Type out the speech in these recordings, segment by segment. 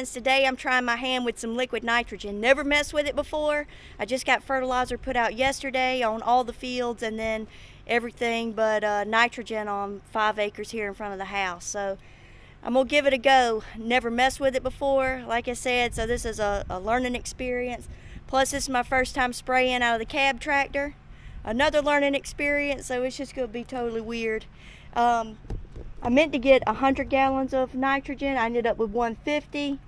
friends. Today I'm trying my hand with some liquid nitrogen. Never messed with it before. I just got fertilizer put out yesterday on all the fields, and then everything but nitrogen on 5 acres here in front of the house. So I'm gonna give it a go. Never messed with it before, like I said, so this is a learning experience. Plus this is my first time spraying out of the cab tractor. Another learning experience, so it's just gonna be totally weird. I meant to get 100 gallons of nitrogen. I ended up with 150.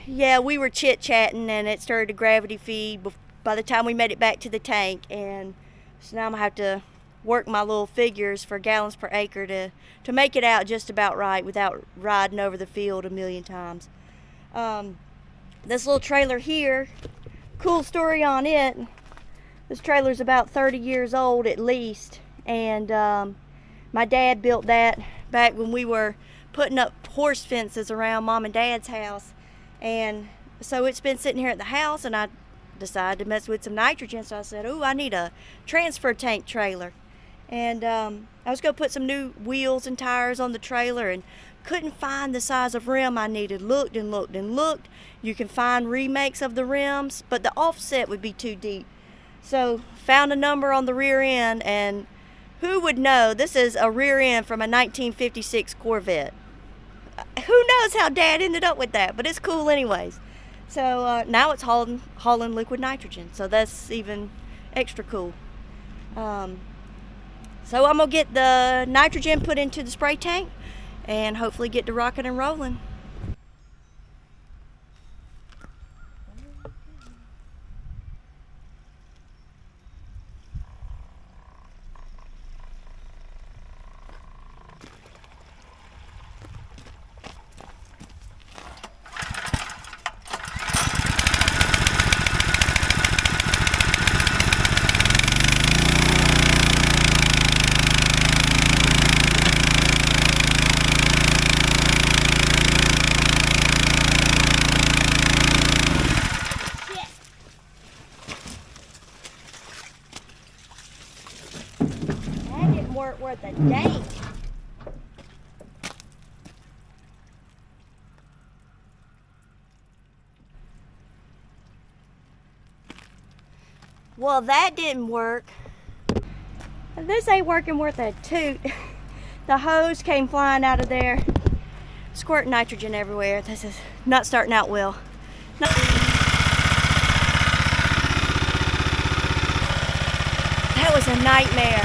Yeah, we were chit-chatting and it started to gravity feed by the time we made it back to the tank, and so now I'm gonna have to work my little figures for gallons per acre to make it out just about right without riding over the field a million times. This little trailer here, cool story on it. This trailer's about 30 years old at least, and my dad built that back when we were putting up horse fences around Mom and Dad's house. And so it's been sitting here at the house, and I decided to mess with some nitrogen. So I said, oh, I need a transfer tank trailer. And I was going to put some new wheels and tires on the trailer and couldn't find the size of rim I needed. Looked and looked and looked. You can find remakes of the rims, but the offset would be too deep. So found a number on the rear end, and who would know this is a rear end from a 1956 Corvette? Who knows how Dad ended up with that, but it's cool anyways. So now it's hauling liquid nitrogen, so that's even extra cool. So I'm gonna get the nitrogen put into the spray tank and hopefully get to rocking and rolling. Weren't worth a dang. Well, that didn't work. This ain't working worth a toot. The hose came flying out of there, squirting nitrogen everywhere. This is not starting out well. No. That was a nightmare.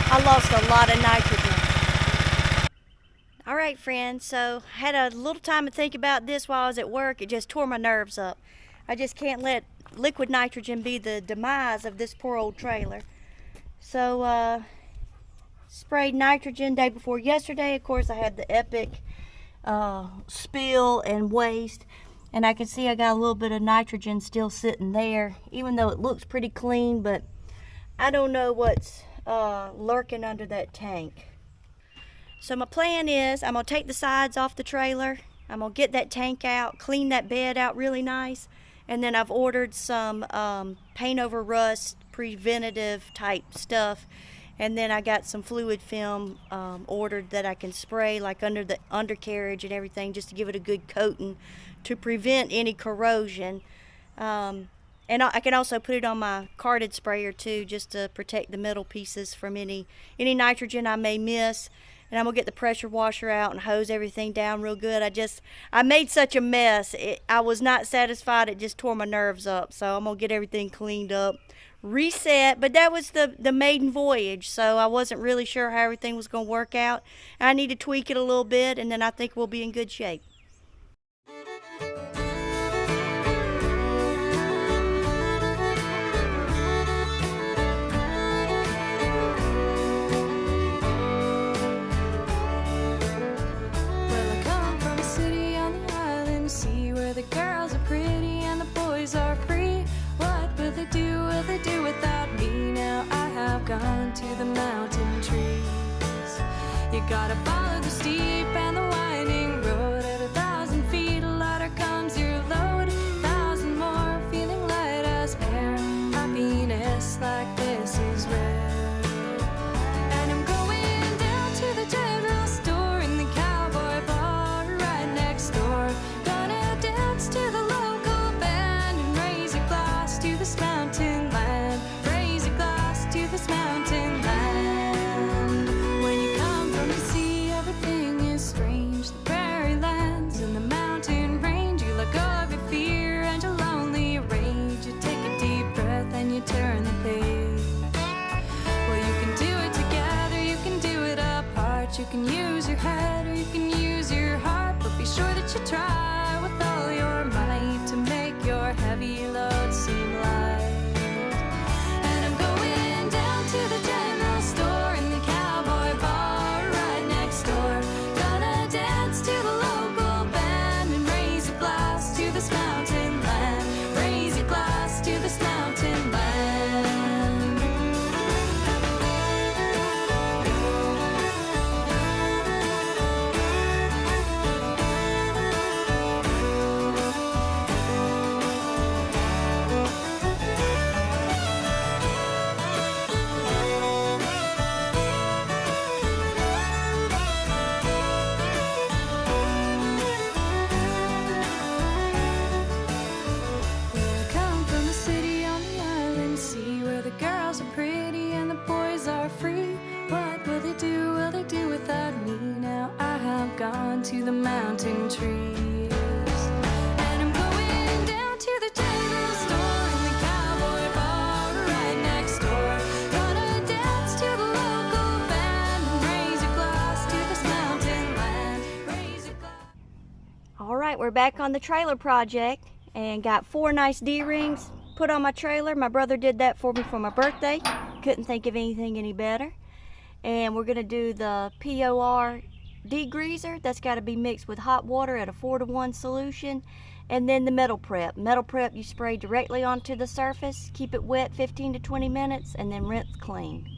I lost a lot of nitrogen. All right, friends, so I had a little time to think about this while I was at work. It just tore my nerves up. I just can't let liquid nitrogen be the demise of this poor old trailer. So, sprayed nitrogen day before yesterday. Of course, I had the epic spill and waste. And I can see I got a little bit of nitrogen still sitting there, even though it looks pretty clean, but I don't know what's lurking under that tank. So my plan is I'm gonna take the sides off the trailer, I'm gonna get that tank out, clean that bed out really nice, and then I've ordered some paint over rust preventative type stuff, and then I got some fluid film ordered that I can spray like under the undercarriage and everything, just to give it a good coating to prevent any corrosion. And I can also put it on my carded sprayer too, just to protect the metal pieces from any nitrogen I may miss. And I'm gonna get the pressure washer out and hose everything down real good. I made such a mess. I was not satisfied. It just tore my nerves up. So I'm gonna get everything cleaned up, reset. But that was the maiden voyage, so I wasn't really sure how everything was gonna work out. I need to tweak it a little bit, and then I think we'll be in good shape. The girls are pretty and the boys are free. What will they do? Will they do without me? Now I have gone to the mountain trees. You gotta follow the steep and the winding road. At 1,000 feet, a ladder comes your load. 1,000 more, feeling light as air. Happiness like this is rare. And I'm going down to the general store in the cowboy bar right next door. mountain trees. And I'm going down to the general store in the cowboy bar right next door. Gonna dance to the local band and raise a glass to this mountain land. Raise a glass. All right, we're back on the trailer project and got 4 nice D-rings put on my trailer. My brother did that for me for my birthday. Couldn't think of anything any better. And we're gonna do the POR degreaser. That's got to be mixed with hot water at a 4-to-1 solution. And then the metal prep. Metal prep you spray directly onto the surface, keep it wet 15 to 20 minutes, and then rinse clean.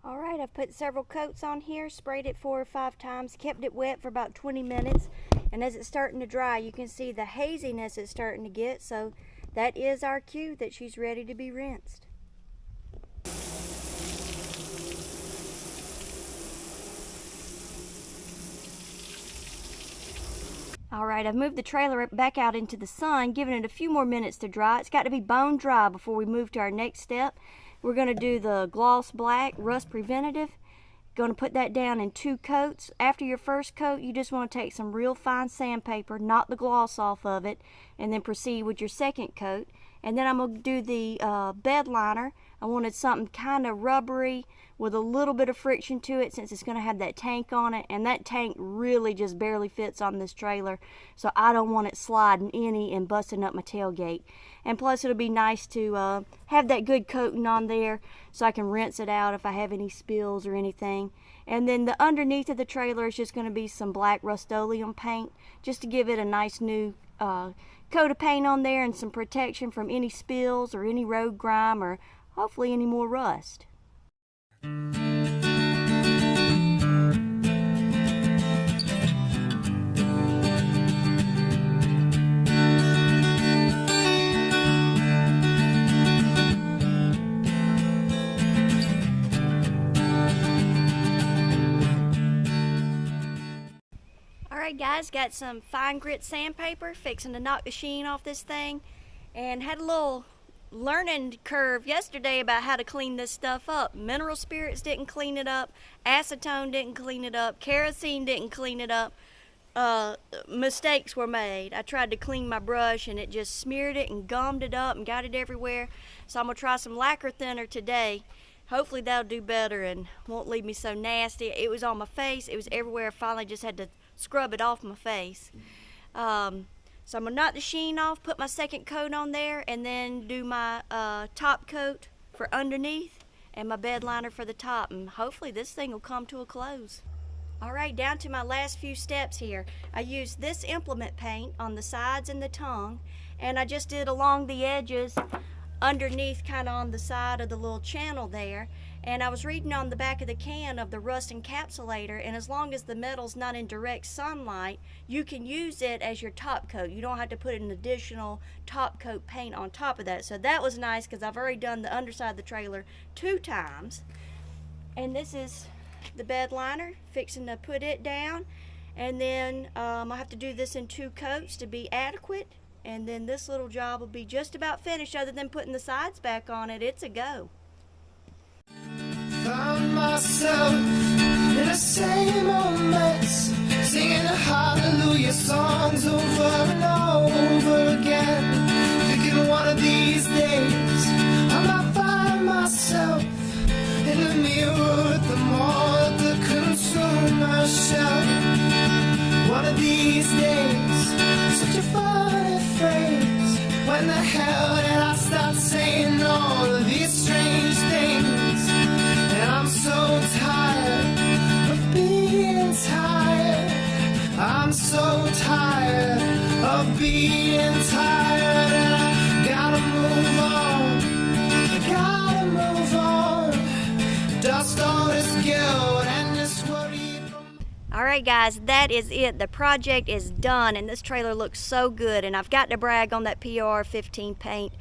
Alright, I've put several coats on here, sprayed it 4 or 5 times, kept it wet for about 20 minutes, and as it's starting to dry, you can see the haziness it's starting to get, so that is our cue that she's ready to be rinsed. Alright, I've moved the trailer back out into the sun, giving it a few more minutes to dry. It's got to be bone dry before we move to our next step. We're going to do the Gloss Black Rust Preventative. Going to put that down in 2 coats. After your first coat, you just want to take some real fine sandpaper, knock the gloss off of it, and then proceed with your second coat. And then I'm going to do the bed liner. I wanted something kind of rubbery with a little bit of friction to it since it's going to have that tank on it. And that tank really just barely fits on this trailer. So I don't want it sliding any and busting up my tailgate. And plus it'll be nice to have that good coating on there so I can rinse it out if I have any spills or anything. And then the underneath of the trailer is just going to be some black Rust-Oleum paint just to give it a nice new coat of paint on there and some protection from any spills or any road grime or hopefully any more rust. Alright guys, got some fine grit sandpaper, fixing to knock the sheen off this thing, and had a little learning curve yesterday about how to clean this stuff up. Mineral spirits didn't clean it up, acetone didn't clean it up, kerosene didn't clean it up. Mistakes were made. I tried to clean my brush and it just smeared it and gummed it up and got it everywhere. So I'm gonna try some lacquer thinner today. Hopefully that'll do better and won't leave me so nasty. It was on my face, it was everywhere. I finally just had to scrub it off my face. So I'm gonna knock the sheen off, put my second coat on there, and then do my top coat for underneath and my bed liner for the top, and hopefully this thing will come to a close. Alright, down to my last few steps here. I used this implement paint on the sides and the tongue, and I just did along the edges underneath, kind of on the side of the little channel there. And I was reading on the back of the can of the rust encapsulator, and as long as the metal's not in direct sunlight, you can use it as your top coat. You don't have to put an additional top coat paint on top of that. So that was nice because I've already done the underside of the trailer 2 times. And this is the bed liner, fixing to put it down. And then I'll have to do this in 2 coats to be adequate. And then this little job will be just about finished. Other than putting the sides back on it, it's a go. Found myself in the same old mess, singing the hallelujah songs over and over again, thinking one of these days I might find myself in the mirror at the mall at the consumer shelf. One of these days, such a funny phrase. When the hell did I start saying all of these strange things? And I'm so tired of being tired. I'm so tired of being tired. And I gotta move on. I gotta move on. Dust all this guilt and this worry. Alright guys, that is it. The project is done and this trailer looks so good, and I've got to brag on that POR 15 paint.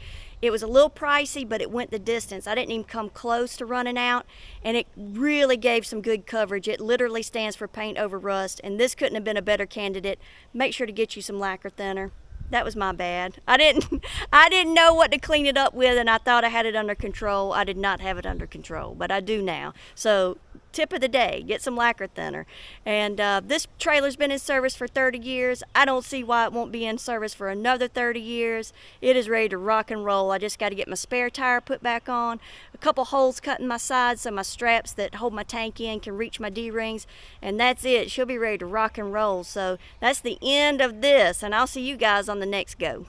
It was a little pricey, but it went the distance. I didn't even come close to running out, and it really gave some good coverage. It literally stands for paint over rust, and this couldn't have been a better candidate. Make sure to get you some lacquer thinner. That was my bad. I didn't know what to clean it up with, and I thought I had it under control. I did not have it under control, but I do now. So tip of the day, get some lacquer thinner. And this trailer's been in service for 30 years. I don't see why it won't be in service for another 30 years. It is ready to rock and roll. I just got to get my spare tire put back on, a couple holes cut in my sides so my straps that hold my tank in can reach my D-rings, and that's it. She'll be ready to rock and roll. So that's the end of this, and I'll see you guys on the next go.